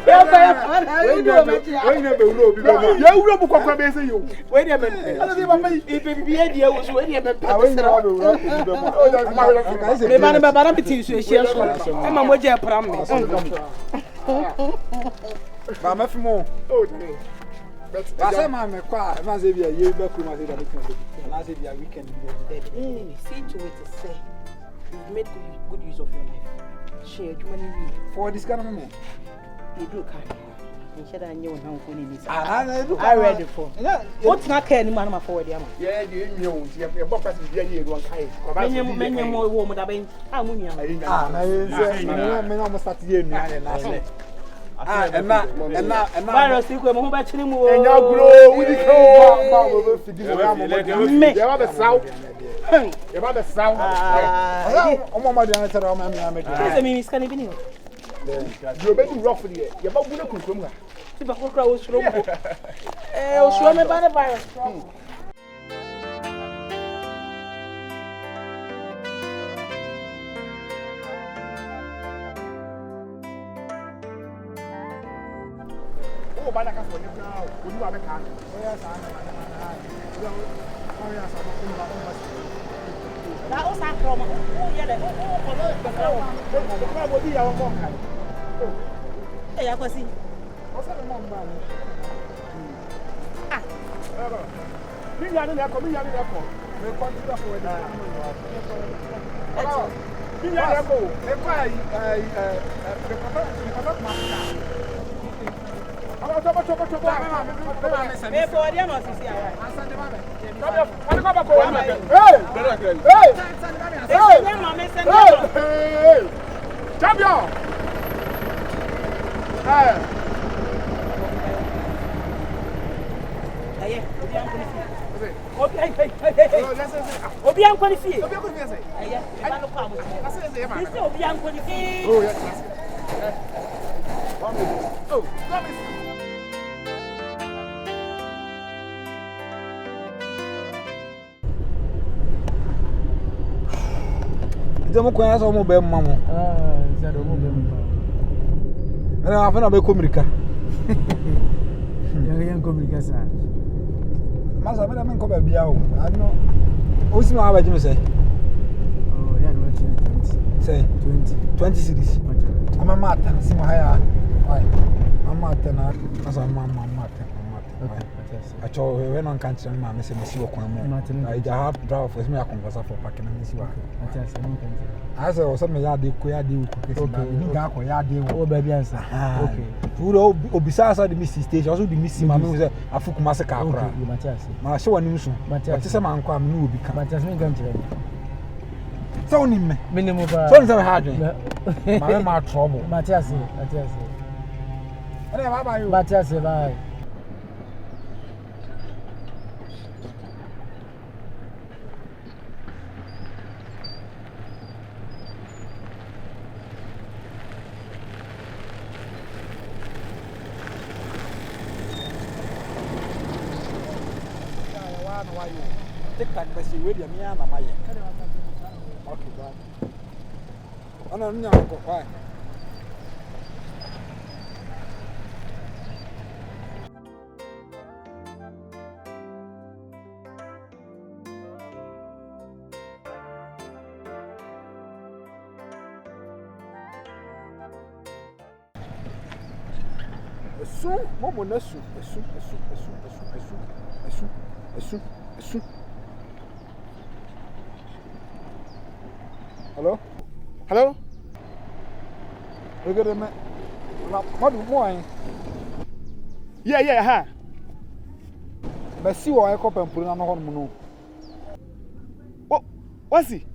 I said, "Mamma, quiet. I said, "Yeah, you back with my weekend." And I said, "Yeah, weekend." See to it to say, you've made good use of your life. Share money For this kind of man. you do kind. Instead, I knew how funny this. I read it for. What's not care any man for the Yeah, you know, you're both passing the year one kind. many more woman. I mean, I'm I almost started here. And now, virus, you come home back to him. And y'all grow with the south. About the south. I'm on my answer. I'm scanning. You're making rough for the year. You're about to come from her. See, but what was wrong? I'll show me by the virus. Oh, by the castle now. Would you have a car? That was our problem. Oh, yeah, the crowd will be our mom. Hey, I was see. What's that, mom? Ah, me, I didn't have to. Me, I didn't have to. We're going to do that for it. Me, I have to. Champion! Demo kwanya so mo be mamo. Ze do mo be mamo. Ana afa na be komirika. Yan komirika sa. Masa me na men ko ba bia o. Ano. O si ma ba jimi say. Oh, ya no 20. Say 20 series. Ama mata si mo haya. Ai. Ama tena asa mama mata. I told her when on country, Mamma said, "Monsieur, I have drive with me a conversa for packing and Miss Waka." I said, "Oh, some yard, queer deal, oh, baby, answer." Okay. Who besides the Missy stage, also the Missy Mamma, a Fuku massacre. My show and news, but just a man come, will become my just country. So, minimum, so is a hard my trouble. Matthias, Matthias, bye. Take that message with your man, my okay, bye. Oh, no, no, why? Soon, Momo Nessu, Hello? Hello? Look at him. What more? Yeah, huh? But see what I call and put on a hormone. What's he?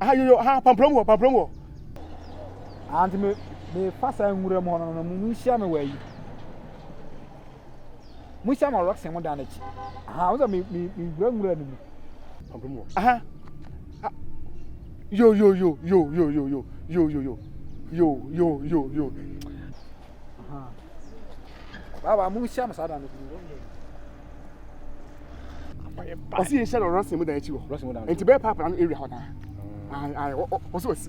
You have Pamplomo. And me fast and would have on a Musham away. Musham or rocks and more damage. How's I me grown ready? Pamplomo. Yo. Baba, Musham Sadan. I see a shadow Rossing with the H. And to bear papa and area. I also was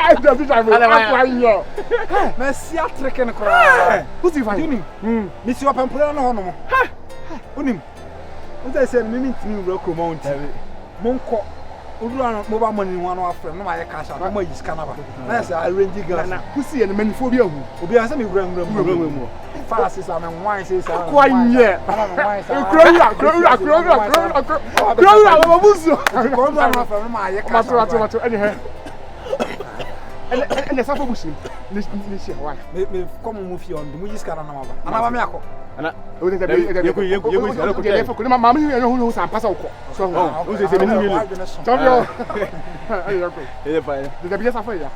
I don't think I'm here. Messi atreken kra. Who's he find? Unim. Messi opempura no hono mo. Unim. Unta say me mintimi wura kromount. Monko. Udura no mobile money one afre no my cash out. Mo yiska na ba. Na say arrange girl. Na who's and maniphobia hu. Obi an say me wura mu. Fast is am wine say say. Kwanye. Krowra babuzo. Ko ndo no afre no my cash out. Mato any he. And safa bushim. Ni shi why? Me come mu fi on mu yiska na ma ba. Ana ba me akọ. Ana o think that you mama you know who san pass ukọ. So who say me ni mi. Champion. Ele fine. The be safa ya.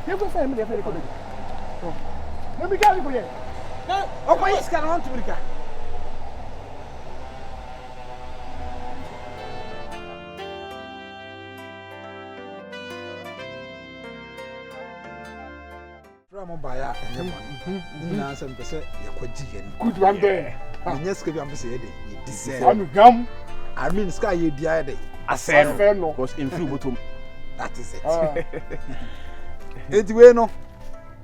You go find me there for the code. So. Let me get you for you. O ko yiska na want to brika. From Baya and Yamon. Answer person, good one there. Yes, give you say it. I'm gum. I mean, sky you died. I said, no, was in full bottom. That is it. It's bueno.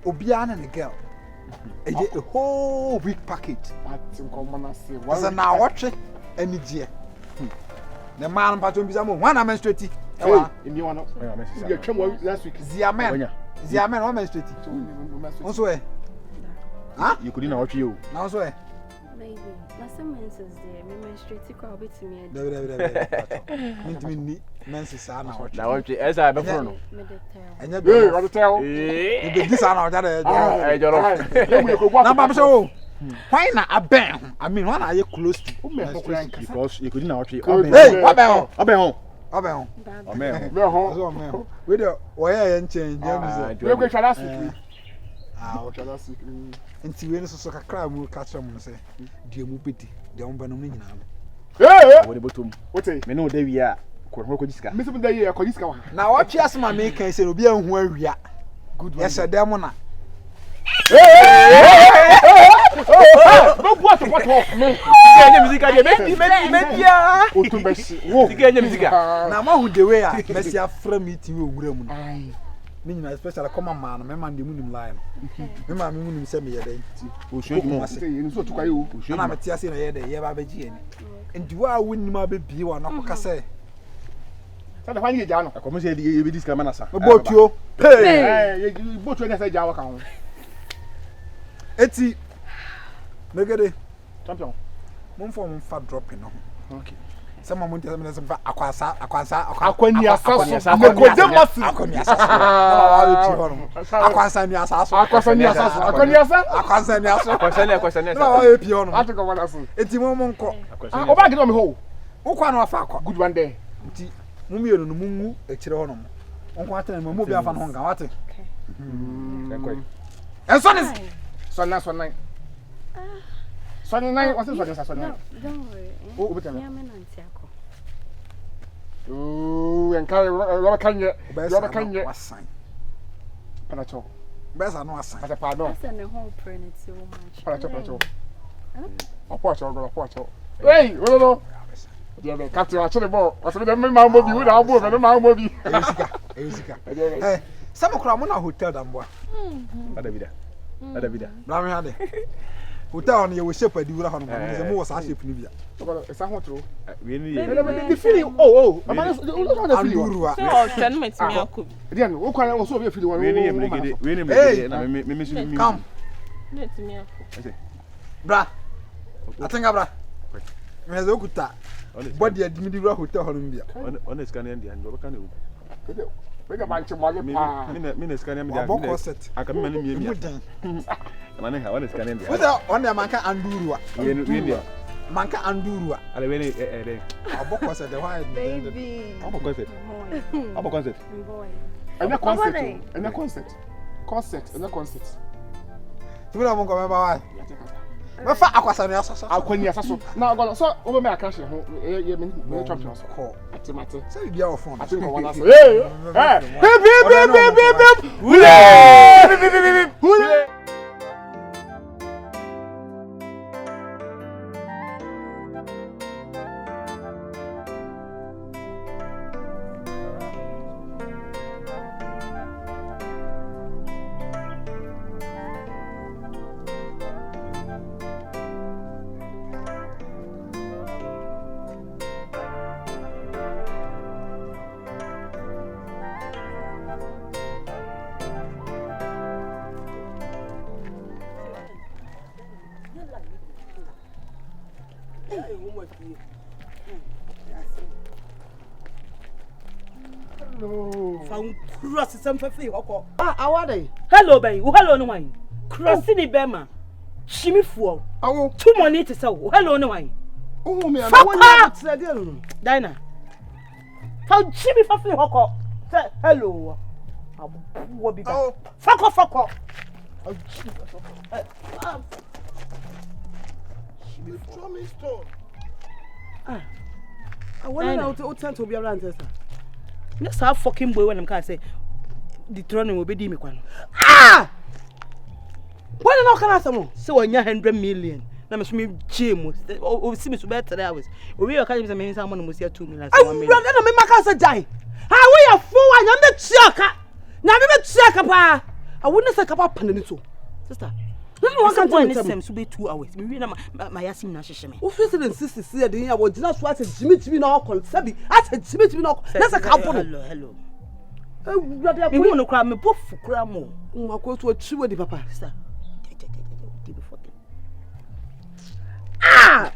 Obiana and the girl. A whole week package. Was an hour watch it any year. The man, Patum Bizamo, one I'm straight. Oh, in you want to come last week. Ziaman. Ziaman, one straight. Also, huh? You couldn't watch you. Now, so maybe. Last time menses there, me menstruate to call to me. Me menses are now. Now, as I before. And you're going to tell this hour that I don't know. Why not a bang? I mean, when are you close to? Because you couldn't watch you. Hey, what about home? With the wire and change. We're going to last week. Nti we no so kakra mu ka kire mu say die mu peti de on ba no nyina eh wo de botom what me no da wi a ko ko jiska me so da yi ko jiska wa na wo twe asema me kan say obi anhu awia good one yes dem na no what me enye musica de me dia o tun be si wo enye musica na ma hu de we a mesi afra meeting we owura mu no me nyina especially come man me man de munim line me ma me munim se me ye dey o hwe mo say you so tukwaye o na me tia se na ye dey ye ba baji ani ndi wa wonnim abebie wa na koka say sa da fani ja no akomo se ye be diska manasa botuo ye botuo na say ja wa ka ho eti megede champion mon form fa dropping no okay sama mun tell me some akwasa akwani asaso akwani asaso na wa epi hono atiko wana so eti mo nko o ba gido me ho ukwa na afa akwa good one there eti mu mienu no mungu ekire hono mo onko atene mo bi afa no nga wate enso ni so nine what's this one? Don't worry. Oh, better. Yeah, me nanti ako. Oh, and carry rubber kanye. Wasan. Panacho. Besa no wasan. Ata pardon. Asa ne ho prene ti o match. Panacho. Opocho. Hey, no. Dia be captain wa chele ball. O se be me ma mo bi, we na bo be ma mo bi. Esika. Eh, sama kura mo na hotel damboa. Ada bida. Bra me hade. Hotel on your shape adi wura hono. Ze mo was shape ni bia. Esa ho tro. We ni the feeling amana the feeling Andurua. So, tell me to me akub. Dia no, o kwa o so be feeling one. we ni mlegede na me so mi. Come. Let me akub. Bra. Atenga bra. Me ze okuta. Body adimi di wura hotel hono bia. On scan and and go kan e. We ga banche mo le pa. Me scan am dia. Boko set. Aka me mani mi. Mane ha on scan and dia. Whether on the manka Andurua. We ni Manka Andurua. ale we ni Boko set the why. Baby. Abo concept. Boy. And a concert. Tibula mo ko me ba why. Me fa akwasa ni asaso. Akwani asaso. Na go so o be me aka hye ho ye me champions ko. Atimate. Say bia o phone. I think I want to say. Hey! Hule! Hello. Found cross some for free. Awade. Hello, baby. Hello, no one. Crossing the Bema. Shimmy fool. Awo. 2 money to sell. Hello, no one. Oh, me. Dinah. Found Jimmy for free. Hello. What be that? Fuck off. Oh, I want to turn to be around this. Let's have fucking boy when I'm can't say the throne will be Dimi. Ah! Why not can I some? So on your 100 million. Now, Miss Jim was see me to better hours. We are kind of mean someone was here 2 million. I run and make my casa die. How we are 4 and I'm the chaka. Now, I'm the chaka pa. I wouldn't say about Panito. Sister. One can to be 2 hours. We read my Yasim Nashimi. Who feels and sisters said I was just what Jimmy to be no call. Sabi, I said Jimmy to be no. That's a couple. Hello. We want to cry me both for cramo. I go to a tree with the papa. Sister. Ah!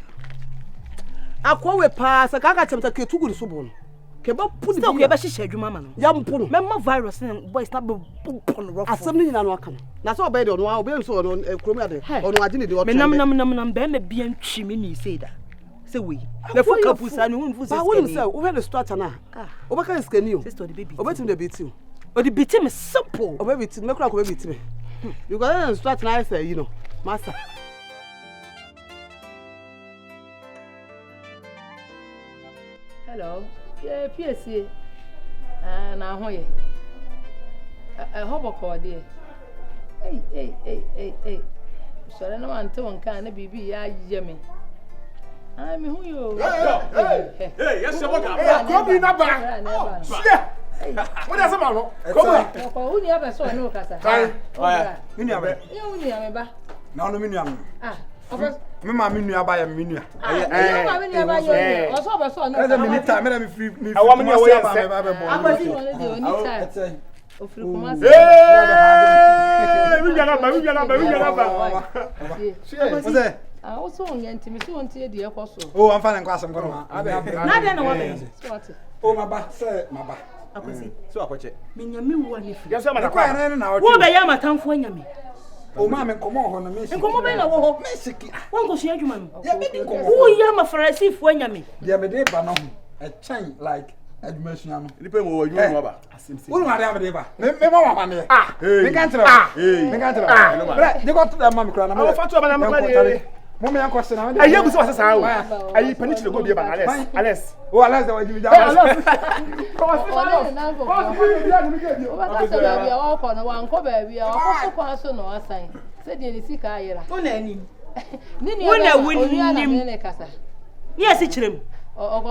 I call we pass. I can't attempt to go to Subon. Keba put the okay, but she said, Mamma. Yam Puno. Member virus and boys not on rock. Assembly in Anwakan. That's all bed on our being so on a chromatic. On what did the Nam Ben be and chimney say that. So we. The fuck up with an wound for I wouldn't say, who had a start now. Obaka is new. Sister, the baby. Obey the beat you. Or the beat him is simple. Or maybe it's no crack, maybe it's me. You got to start nice, you know, master. Hello. Yeah, PSC. Now, hoye. I hope I call dear. Hey. So I know until one can be Jimmy. I'm who you. Hey, yes, come in a bag. What does a man? Come on. Who never saw no casa? No, Ah, Mamma, Minia by a minia. I saw no. Let me time, let me free. I want me away. I also want to miss you until the apostle. Oh, I'm finding class. I'm going to. Oh, my back, sir, my back. So I watch it. Minyami, yes, I'm a crying now. What I am at time for Yami. Oh, mamma, come on, and come on, one go share you, man. Who yam a Pharisee for Yami? The other day, but no, a chain like admission. Depend on what you know about. Who are they? Mamma, ah, they can't they got to the mamma crown. I'm a Mommy, I'm question. I hear this was a sound. I punish the go be about Alice. Oh, Alice, I will give you yes, it's him.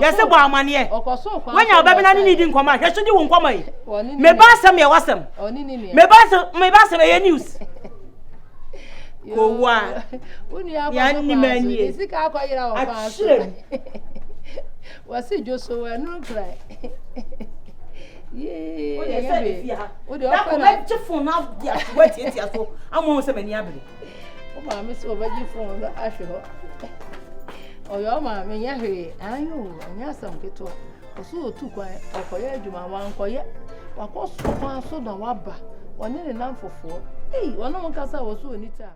Yes, about money. When your baby needing come out, you won't come away. Me bass me awesome. Me bass me news. Go one. Yanni man, yes, the car call you. Was it just so no cry? Yeah, would you open your phone up? Wait, I'm almost a many abby. Oh, my miss over your phone, I should. Oh, your mamma, Yahi, I know, and yes, some get to. So too quiet, or for you, my one quiet. What was so far so the wabba? 1 in a for 4. Hey, one of my casa was so anytime.